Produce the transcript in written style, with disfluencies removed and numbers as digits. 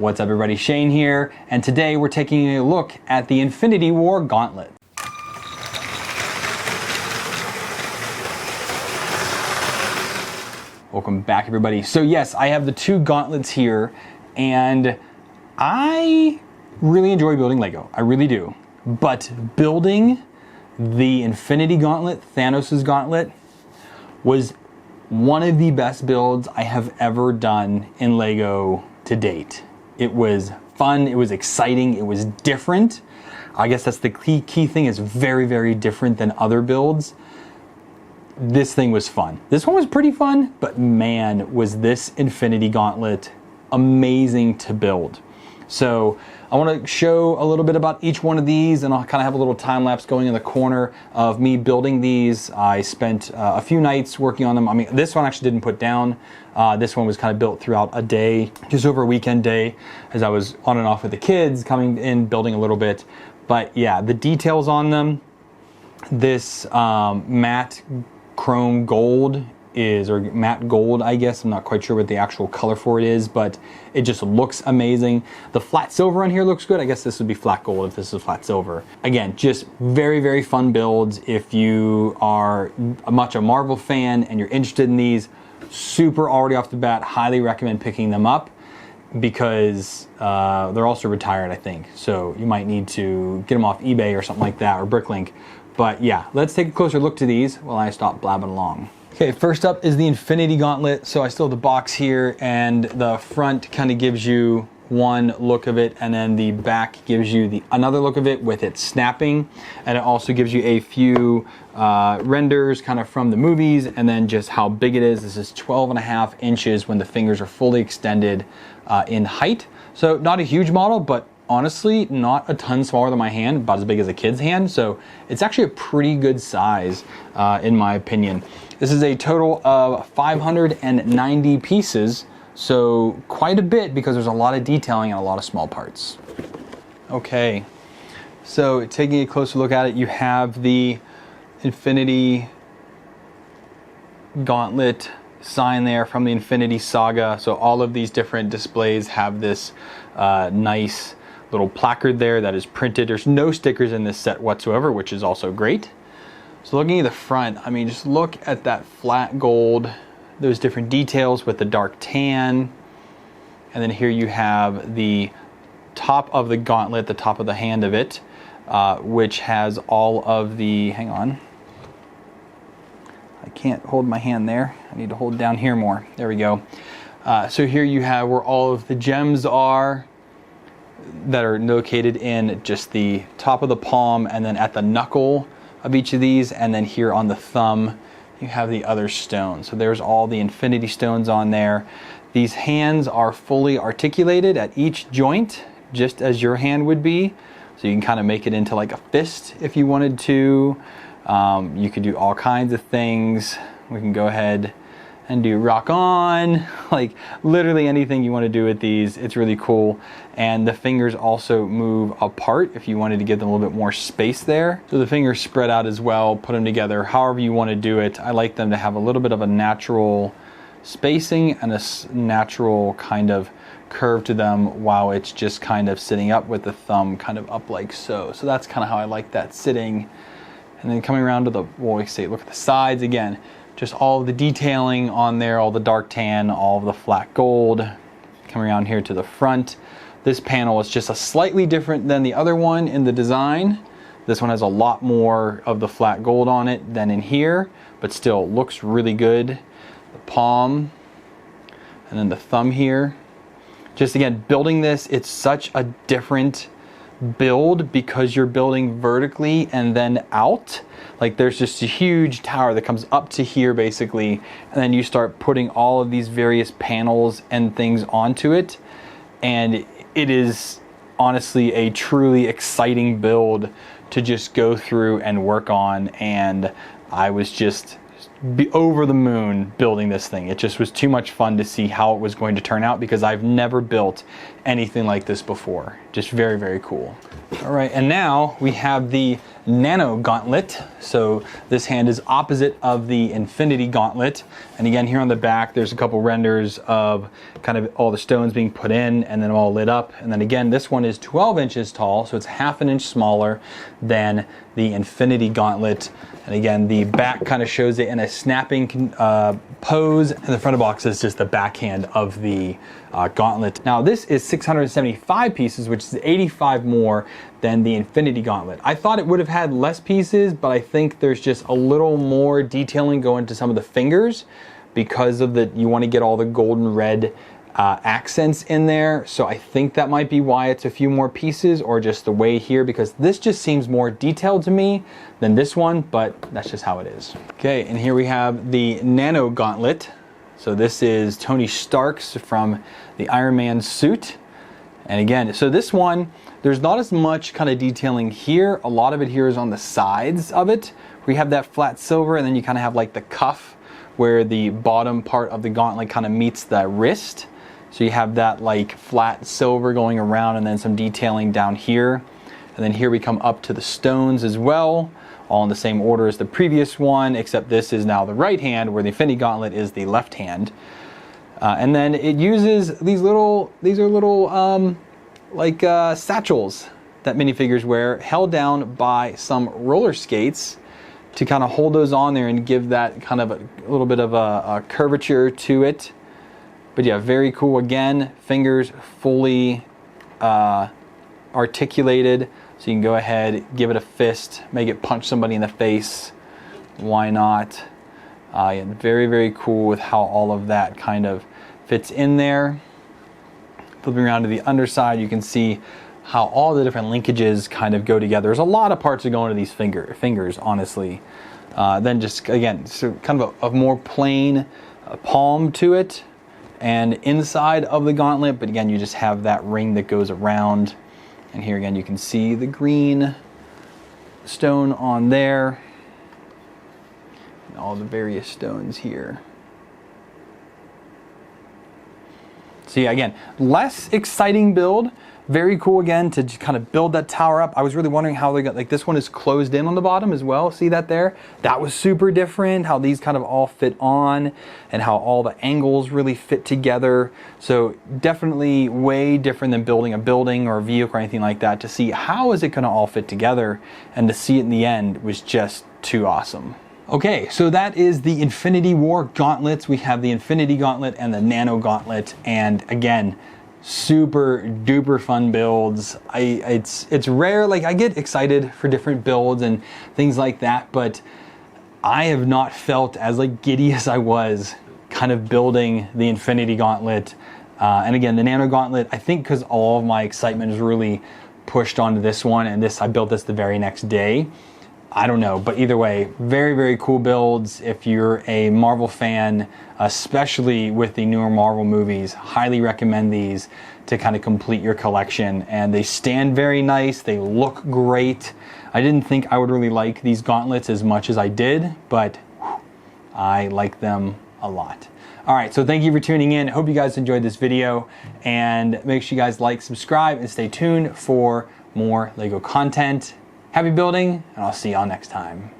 What's up everybody, Shane here, and today we're taking a look at the Infinity War Gauntlet. Welcome back everybody. So yes, I have the two gauntlets here, and I really enjoy building Lego. I really do. But building the Infinity Gauntlet, Thanos' Gauntlet, was one of the best builds I have ever done in Lego to date. It was fun, it was exciting, it was different. I guess that's the key thing, is very, very different than other builds. This thing was fun. This one was pretty fun, but man, was this Infinity Gauntlet amazing to build. So I want to show a little bit about each one of these, and I'll kind of have a little time lapse going in the corner of me building these. I spent a few nights working on them. I mean, this one actually didn't put down. This one was kind of built throughout a day, just over a weekend day, as I was on and off with the kids, coming in, building a little bit. But yeah, the details on them, this matte chrome gold or matte gold, I guess. I'm not quite sure what the actual color for it is, but it just looks amazing. The flat silver on here looks good. I guess this would be flat gold if this is flat silver. Again, just very, very fun builds. If you are much a Marvel fan and you're interested in these, super already off the bat, highly recommend picking them up, because they're also retired, I think. So you might need to get them off eBay or something like that, or Bricklink. But yeah, let's take a closer look to these while I stop blabbing along. Okay, first up is the Infinity Gauntlet. So I still have the box here, and the front kind of gives you one look of it, and then the back gives you another look of it with it snapping. And it also gives you a few renders kind of from the movies, and then just how big it is. This is 12.5 inches when the fingers are fully extended in height. So not a huge model, but honestly not a ton smaller than my hand, about as big as a kid's hand. So it's actually a pretty good size in my opinion. This is a total of 590 pieces, so quite a bit, because there's a lot of detailing and a lot of small parts. Okay, so taking a closer look at it, you have the Infinity Gauntlet sign there from the Infinity Saga. So all of these different displays have this nice little placard there that is printed. There's no stickers in this set whatsoever, which is also great. So looking at the front, I mean, just look at that flat gold, those different details with the dark tan. And then here you have the top of the gauntlet, the top of the hand of it, which has all of the, hang on, I can't hold my hand there. I need to hold down here more. There we go. So here you have where all of the gems are, that are located in just the top of the palm, and then at the knuckle of each of these, and then here on the thumb you have the other stone. So there's all the Infinity Stones on there. These hands are fully articulated at each joint, just as your hand would be. So you can kind of make it into like a fist if you wanted to. You could do all kinds of things. We can go ahead and do rock on, like literally anything you want to do with these. It's really cool. And the fingers also move apart if you wanted to give them a little bit more space there. So the fingers spread out as well, put them together however you want to do it. I like them to have a little bit of a natural spacing and a natural kind of curve to them, while it's just kind of sitting up with the thumb kind of up like so. So that's kind of how I like that sitting. And then coming around to the, well, we say, look at the sides again. Just all of the detailing on there, all the dark tan, all of the flat gold. Coming around here to the front. This panel is just a slightly different than the other one in the design. This one has a lot more of the flat gold on it than in here, but still looks really good. The palm, and then the thumb here. Just again, building this, it's such a different build because you're building vertically and then out. Like there's just a huge tower that comes up to here basically, and then you start putting all of these various panels and things onto it, and it is honestly a truly exciting build to just go through and work on. And I was just over the moon building this thing. It just was too much fun to see how it was going to turn out, because I've never built anything like this before. Just very, very cool. All right, and now we have the Nano Gauntlet. So this hand is opposite of the Infinity Gauntlet. And again, here on the back, there's a couple renders of kind of all the stones being put in and then all lit up. And then again, this one is 12 inches tall, so it's half an inch smaller than the Infinity Gauntlet. And again, the back kind of shows it in a snapping pose, and the front of the box is just the backhand of the gauntlet. Now this is 675 pieces, which is 85 more than the Infinity Gauntlet. I thought it would have had less pieces, but I think there's just a little more detailing going to some of the fingers because of you want to get all the golden red accents in there. So I think that might be why it's a few more pieces, or just the way here, because this just seems more detailed to me than this one, but that's just how it is. Okay, and here we have the Nano Gauntlet. So this is Tony Stark's from the Iron Man suit. And again, so this one, there's not as much kind of detailing here. A lot of it here is on the sides of it. We have that flat silver, and then you kind of have like the cuff where the bottom part of the gauntlet kind of meets the wrist. So you have that like flat silver going around, and then some detailing down here. And then here we come up to the stones as well, all in the same order as the previous one, except this is now the right hand, where the Infinity Gauntlet is the left hand. And then it uses these are little satchels that minifigures wear, held down by some roller skates to kind of hold those on there and give that kind of a little bit of a curvature to it. But yeah, very cool. Again, fingers fully articulated, so you can go ahead, give it a fist, make it punch somebody in the face. Why not? Yeah, very, very cool with how all of that kind of fits in there. Flipping around to the underside, you can see how all the different linkages kind of go together. There's a lot of parts that go into these fingers, honestly. Then just, again, so kind of a more plain palm to it, and inside of the gauntlet, but again, you just have that ring that goes around. And here again, you can see the green stone on there, and all the various stones here. So yeah, again, less exciting build. Very cool again to just kind of build that tower up. I was really wondering how they got, like, this one is closed in on the bottom as well. See that there? That was super different, how these kind of all fit on and how all the angles really fit together. So definitely way different than building a building or a vehicle or anything like that. To see how is it going to all fit together, and to see it in the end was just too awesome. Okay, so that is the Infinity War gauntlets. We have the Infinity Gauntlet and the Nano Gauntlet, and again, super duper fun builds. It's rare, like I get excited for different builds and things like that, but I have not felt as like giddy as I was kind of building the Infinity Gauntlet. And again, the Nano Gauntlet, I think because all of my excitement is really pushed onto this one, and I built this the very next day. I don't know, but either way, very, very cool builds. If you're a Marvel fan, especially with the newer Marvel movies, highly recommend these to kind of complete your collection. And they stand very nice, they look great. I didn't think I would really like these gauntlets as much as I did, but I like them a lot. All right, so thank you for tuning in. Hope you guys enjoyed this video, and make sure you guys like, subscribe, and stay tuned for more LEGO content. Happy building, and I'll see y'all next time.